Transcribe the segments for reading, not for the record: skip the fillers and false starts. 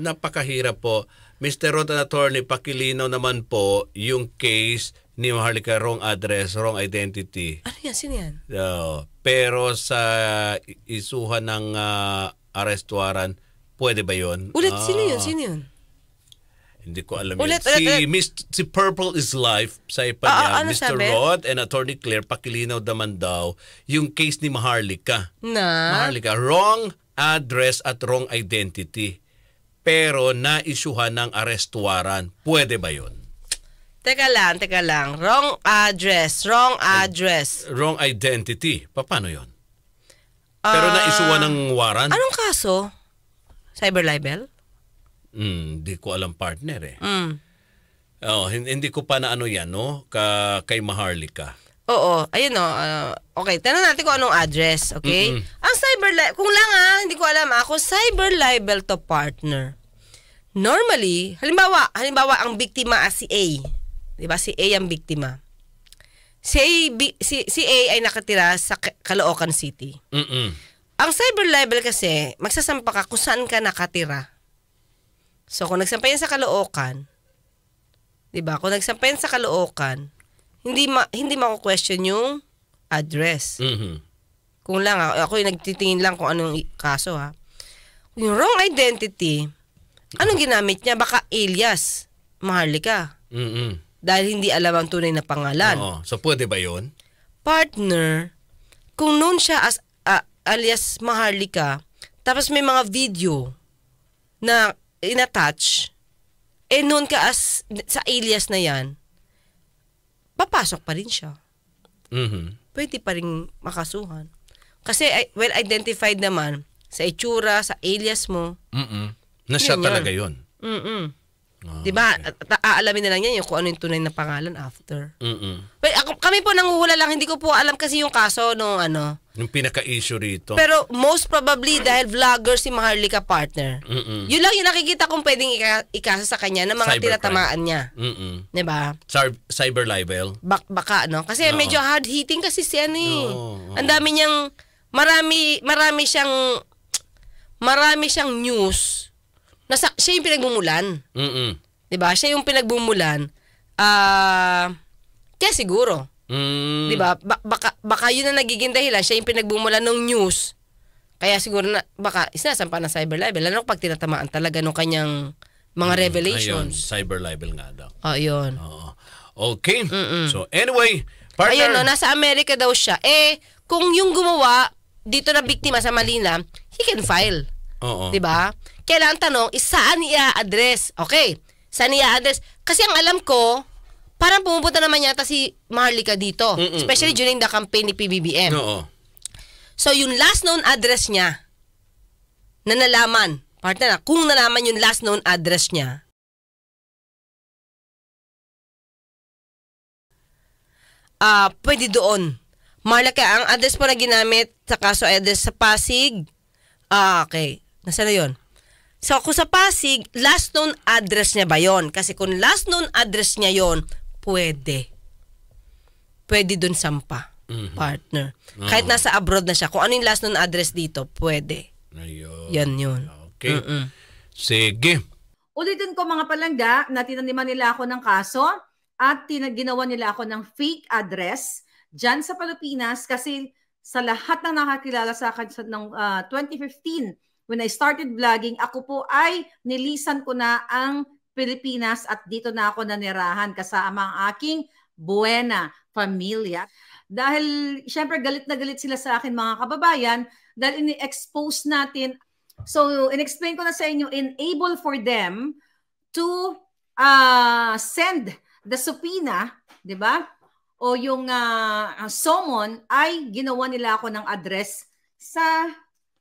napakahirap po. Mr. Rod and Attorney, pakilinaw naman po yung case ni Maharlika, wrong address, wrong identity. Ano yan? Sino yan? Pero sa isuhan ng arrest warrant, pwede ba yun? Ulit, sino yun? Sino yun? Hindi ko alam Ulit. si Purple is Life, sa ipa niya, ano Mr. sabi? Rod and Attorney Claire, pakilinaw naman daw yung case ni Maharlika. Maharlika, wrong address at wrong identity. Pero na-isyuhan ng arrest warrant. Pwede ba yun? Teka lang. Wrong address. Wrong identity. Paano yun? Pero na-isyuhan ng warrant? Anong kaso? Cyber libel? Hindi ko alam, partner eh. Hindi ko pa na ano yan, no? Kay Maharlika. Oo, ayun no. Okay, tanong natin kung anong address, okay? Ang cyber libel, kung lang hindi ko alam kung cyber libel to partner. Normally, halimbawa ang biktima si A. 'Di ba? Si A ang biktima. Si A ay nakatira sa Caloocan City. Ang cyber libel kasi, magsasampa ka kung saan ka nakatira. So, kung nagsampa yan sa Caloocan, 'di ba? Kung nagsampa yan sa Caloocan, hindi mako-question yung address. Kung lang ako yung nagtitingin lang kung anong kaso Yung wrong identity, anong ginamit niya? Baka alias Maharlika. Dahil hindi alam ang tunay na pangalan. Oo. So pwede ba yun? Partner, kung known siya as alias Maharlika, tapos may mga video na inattach, known ka as sa alias na yan, papasok pa rin siya. Pwede pa rin makasuhan. Kasi well identified naman sa itsura, sa alias mo. Na siya talaga yun. Diba? Aalamin na lang yan kung ano yung tunay na pangalan after. Well, kami po nanguhula lang, hindi ko po alam kasi yung kaso nung yung pinaka-issue rito. Pero most probably dahil vlogger si Maharlika, partner. Yun lang yung nakikita kong pwedeng ikasa sa kanya ng mga tinatamaan niya. Diba? Cyber libel. Baka Kasi medyo hard-hitting kasi si Ang dami niyang marami siyang news na siya yung pinagbumulan. Diba? Siya yung pinagbumulan. Kaya siguro. Diba? Baka yun na nagiging dahilan. Siya yung pinagbumulan ng news. Kaya siguro na, baka isinasampa ng cyber libel. Lalo pag tinatamaan talaga ng kanyang mga revelations. Ayun, cyber libel nga daw. Ayun. Okay. So anyway, partner. Ayun, nasa Amerika daw siya. Kung yung gumawa dito na biktima sa Manila, he can file. Diba? Kailangan tanong, saan i-address? Okay, saan i-address? Kasi ang alam ko, parang pumupunta naman yata si Maharlika dito. Especially during the campaign ni PBBM. So, yung last known address niya, na nalaman, partner kung nalaman yung last known address niya, pwede doon. Maharlika, ang address po na ginamit sa kaso address sa Pasig. Okay. Nasaan na yun? So, kung sa Pasig, last known address niya ba yon? Kasi kung last known address niya yon, pwede. Pwede dun sampa, partner. Kahit nasa abroad na siya, kung ano yung last known address dito, pwede. Ayun. Yan yun. Okay. Sige. Ulitin ko mga palangga na tinaniman nila ako ng kaso at ginawa nila ako ng fake address dyan sa Pilipinas kasi sa lahat ng nakakilala sa akin ng 2015, when I started vlogging, ako po ay nilisan ko na ang Pilipinas at dito na ako nanirahan kasama ang aking buena pamilya. Dahil syempre galit na galit sila sa akin mga kababayan dahil ini-expose natin. So in-explain ko na sa inyo, enable for them to send the subpoena, di ba? O yung summon ay ginawa nila ako ng address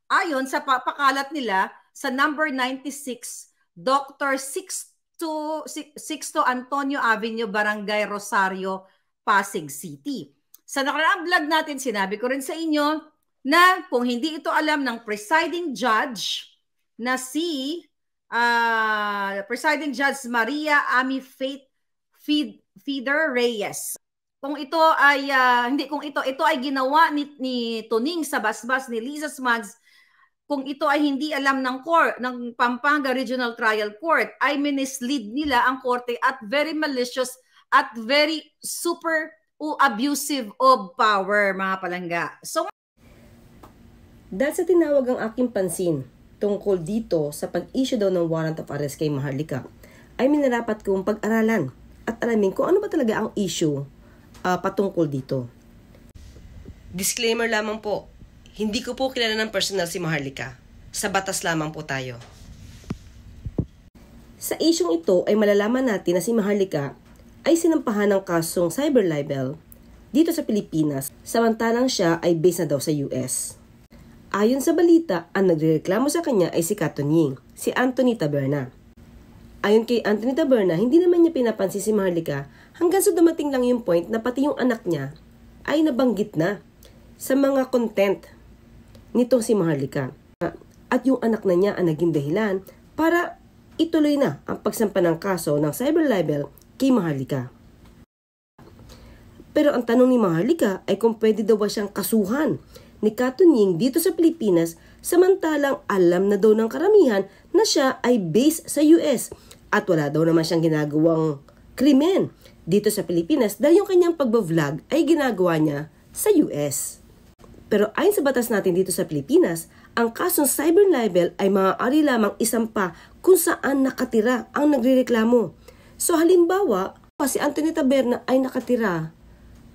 ayon sa pakalat nila sa number 96 Dr. Sixto Antonio Avenue, Barangay Rosario, Pasig City. Sa nakaraang vlog natin, sinabi ko rin sa inyo na kung hindi ito alam ng presiding judge na si presiding judge Maria Ami Faith Feeder Reyes. Kung ito ay ito ay ginawa ni Tuning sa basbas ni Liza Smugs, kung ito ay hindi alam ng court, ng Pampanga Regional Trial Court, ay minislead nila ang korte at very malicious at very super abusive of power, mga palangga. So, dahil sa tinawag ang aking pansin tungkol dito sa pag-issue daw ng warrant of arrest kay Maharlika, ay minarapat kong pag-aralan at alamin kung ano ba talaga ang issue patungkol dito. Disclaimer lamang po, hindi ko po kilala ng personal si Maharlika. Sa batas lamang po tayo. Sa isyong ito ay malalaman natin na si Maharlika ay sinampahan ng kasong cyber libel dito sa Pilipinas, samantalang siya ay based na daw sa US. Ayon sa balita, ang nagrereklamo sa kanya ay si Katonying, si Anthony Taberna. Ayon kay Anthony Taberna, hindi naman niya pinapansin si Maharlika hanggang sa dumating lang yung point na pati yung anak niya ay nabanggit na sa mga content nitong si Maharlika. At yung anak na niya ang naging dahilan para ituloy na ang pagsampa ng kaso ng cyber libel kay Maharlika. Pero ang tanong ni Maharlika ay kung pwede daw ba siyang kasuhan ni Katonying dito sa Pilipinas samantalang alam na daw ng karamihan na siya ay based sa US at wala daw naman siyang ginagawang krimen dito sa Pilipinas dahil yung kanyang pagbablog ay ginagawa niya sa US. Pero ayon sa batas natin dito sa Pilipinas, ang kasong cyber libel ay maaari lamang isampa kung saan nakatira ang nagrereklamo. So halimbawa, si Anthony Taberna ay nakatira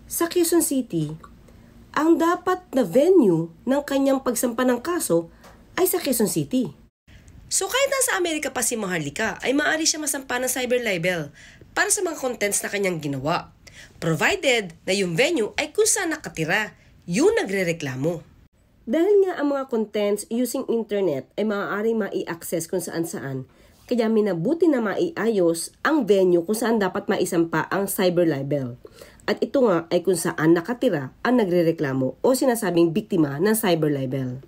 sa Quezon City, ang dapat na venue ng kanyang pagsampa ng kaso ay sa Quezon City. So kahit nasa Amerika pa si Maharlika, ay maaari siya masampa ng cyber libel para sa mga contents na kanyang ginawa, provided na yung venue ay kung saan nakatira yung nagrereklamo. Dahil nga ang mga contents using internet ay maaaring mai-access kung saan-saan, kaya minabuti na maiayos ang venue kung saan dapat maisampa ang cyber libel. At ito nga ay kung saan nakatira ang nagrereklamo o sinasabing biktima ng cyber libel.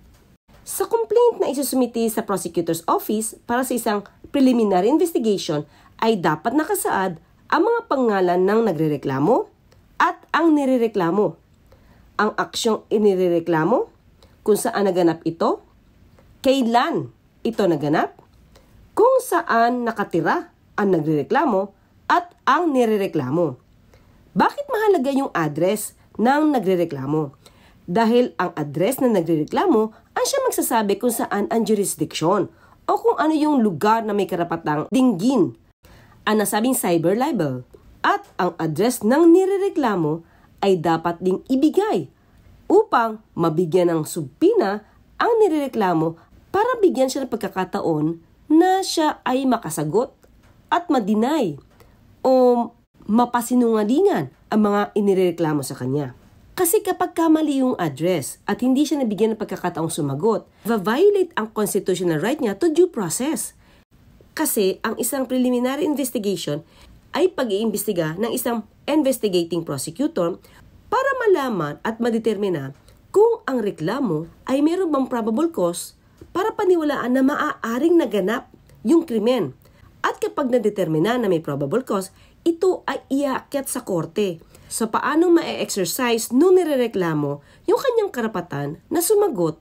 Sa complaint na isusumiti sa prosecutor's office para sa isang preliminary investigation ay dapat nakasaad ang mga pangalan ng nagrereklamo at ang nirereklamo, ang aksyong inirereklamo, kung saan naganap ito, kailan ito naganap, kung saan nakatira ang nagrereklamo at ang nirereklamo. Bakit mahalaga yung address ng nagrereklamo? Dahil ang address ng nagrereklamo ang siya magsasabi kung saan ang jurisdiction o kung ano yung lugar na may karapatang dinggin ang nasabing cyber libel. At ang address ng nirereklamo ay dapat ding ibigay upang mabigyan ng subpina ang nirereklamo para bigyan siya ng pagkakataon na siya ay makasagot at ma-deny o mapasinungalingan ang mga inirereklamo sa kanya. Kasi kapag kamali yung address at hindi siya nabigyan ng pagkakataong sumagot, va-violate ang constitutional right niya to due process. Kasi ang isang preliminary investigation ay pag-iimbestiga ng isang investigating prosecutor para malaman at madetermina kung ang reklamo ay meron bang probable cause para paniwalaan na maaaring naganap yung krimen. At kapag nadetermina na may probable cause, ito ay iakyat sa korte. So paano ma-exercise nung nirereklamo yung kanyang karapatan na sumagot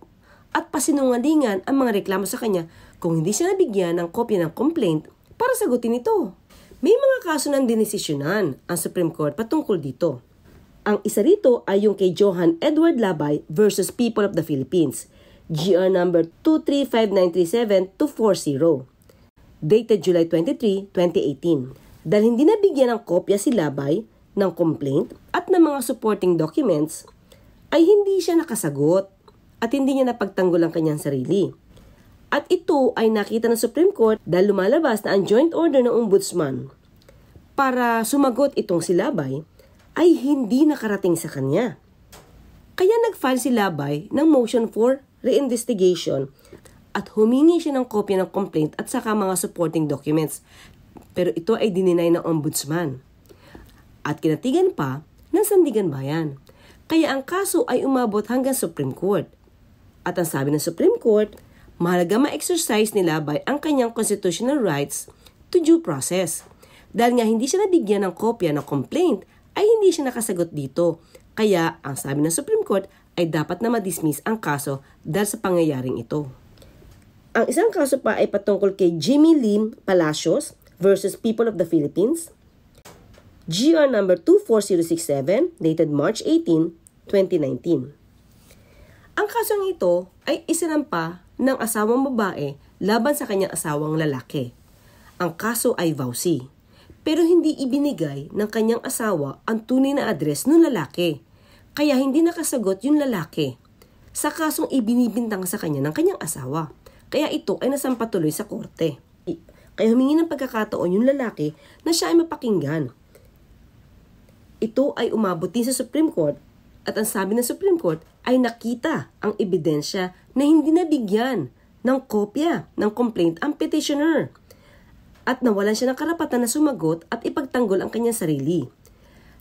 at pasinungalingan ang mga reklamo sa kanya kung hindi siya nabigyan ng kopya ng complaint para sagutin ito. May mga kaso ng dinesisyonan ang Supreme Court patungkol dito. Ang isa rito ay yung kay Johan Edward Labay versus People of the Philippines, GR number 235937-240, dated July 23, 2018. Dahil hindi nabigyan ng kopya si Labay ng complaint at ng mga supporting documents, ay hindi siya nakasagot at hindi niya napagtanggol ang kanyang sarili. At ito ay nakita ng Supreme Court dahil lumalabas na ang joint order ng Ombudsman para sumagot itong si Labay ay hindi nakarating sa kanya. Kaya nag-file si Labay ng motion for reinvestigation at humingi siya ng kopya ng complaint at saka mga supporting documents. Pero ito ay dininay ng Ombudsman at kinatigan pa ng Sandigan Bayan. Kaya ang kaso ay umabot hanggang Supreme Court. At ang sabi ng Supreme Court, mahalaga ma-exercise ni Labay ang kanyang constitutional rights to due process. Dahil nga hindi siya nabigyan ng kopya ng complaint, ay hindi siya nakasagot dito. Kaya ang sabi ng Supreme Court ay dapat na ma-dismiss ang kaso dahil sa pangyayaring ito. Ang isang kaso pa ay patungkol kay Jimmy Lim Palacios versus People of the Philippines. GR number 24067 dated March 18, 2019. Ang kasong ito ay isinampa ng asawang babae laban sa kanyang asawang lalaki. Ang kaso ay vowsy, pero hindi ibinigay ng kanyang asawa ang tunay na address ng lalaki, kaya hindi nakasagot yung lalaki sa kasong ibinibintang sa kanya ng kanyang asawa. Kaya ito ay nasampa tuloy sa korte. Kaya humingi ng pagkakataon yung lalaki na siya ay mapakinggan. Ito ay umabot din sa Supreme Court at ang sabi ng Supreme Court ay nakita ang ebidensya na hindi nabigyan ng kopya ng complaint ang petitioner at nawalan siya ng karapatan na sumagot at ipagtanggol ang kanyang sarili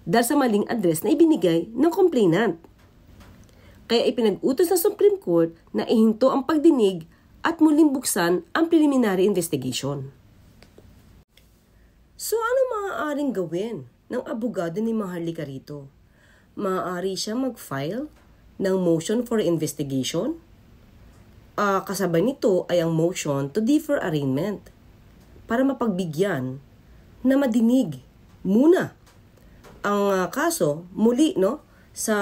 dahil sa maling address na ibinigay ng complainant. Kaya ipinag-utos ng Supreme Court na ihinto ang pagdinig at muling buksan ang preliminary investigation. So ano maaaring gawin ng abogado ni Maharlika rito? Maaari siya mag-file ng motion for investigation. Kasabay nito ay ang motion to defer arraignment para mapagbigyan na madinig muna ang kaso muli sa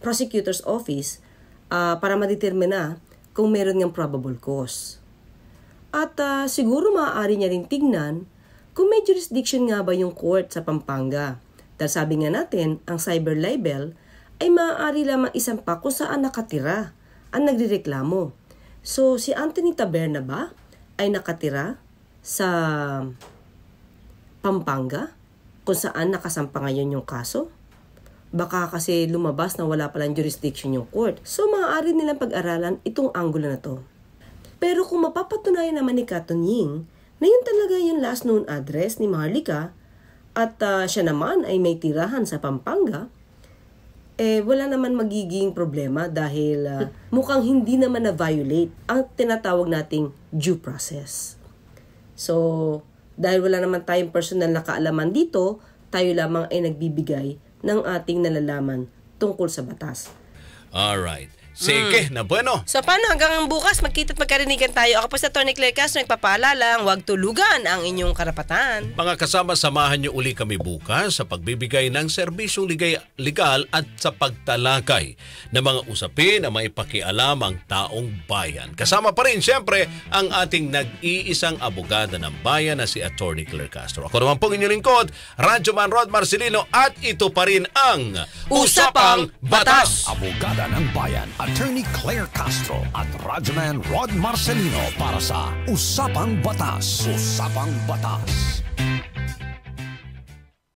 prosecutor's office para madetermina kung meron ngang probable cause. At siguro maaari niya rin tignan kung may jurisdiction nga ba yung court sa Pampanga. Dahil sabi nga natin, ang cyber libel ay maaari lamang isampa kung saan nakatira ang nagrereklamo. So, si Anthony Taberna ba ay nakatira sa Pampanga kung saan nakasampa ngayon yung kaso? Baka kasi lumabas na wala palang jurisdiction yung court. So, maaari nilang pag-aralan itong anggulo na to. Pero kung mapapatunayan naman ni Katon Ying na yun talaga yung last known address ni Maharlika at siya naman ay may tirahan sa Pampanga, wala naman magiging problema dahil mukhang hindi naman na-violate ang tinatawag nating due process. So, dahil wala naman tayong personal na kaalaman dito, tayo lamang ay nagbibigay ng ating nalalaman tungkol sa batas. Alright. Sige, na bueno. So paano hanggang bukas magkita at magkarinigan tayo? Ako po sa Atty. Claire Castro, nagpapaalala, huwag tulugan ang inyong karapatan. Mga kasama, samahan niyo uli kami bukas sa pagbibigay ng serbisyong legal at sa pagtalakay ng mga usapin na maipakialam ang taong bayan. Kasama pa rin siyempre ang ating nag-iisang abogada ng bayan na si Atty. Claire Castro. Ako naman pong inyong lingkod, Radyoman Rod Marcelino, at ito pa rin ang Usapang Batas. Abogada ng bayan, Attorney Claire Castro at Radyoman Rod Marcelino para sa Usapang Batas. Usapang Batas.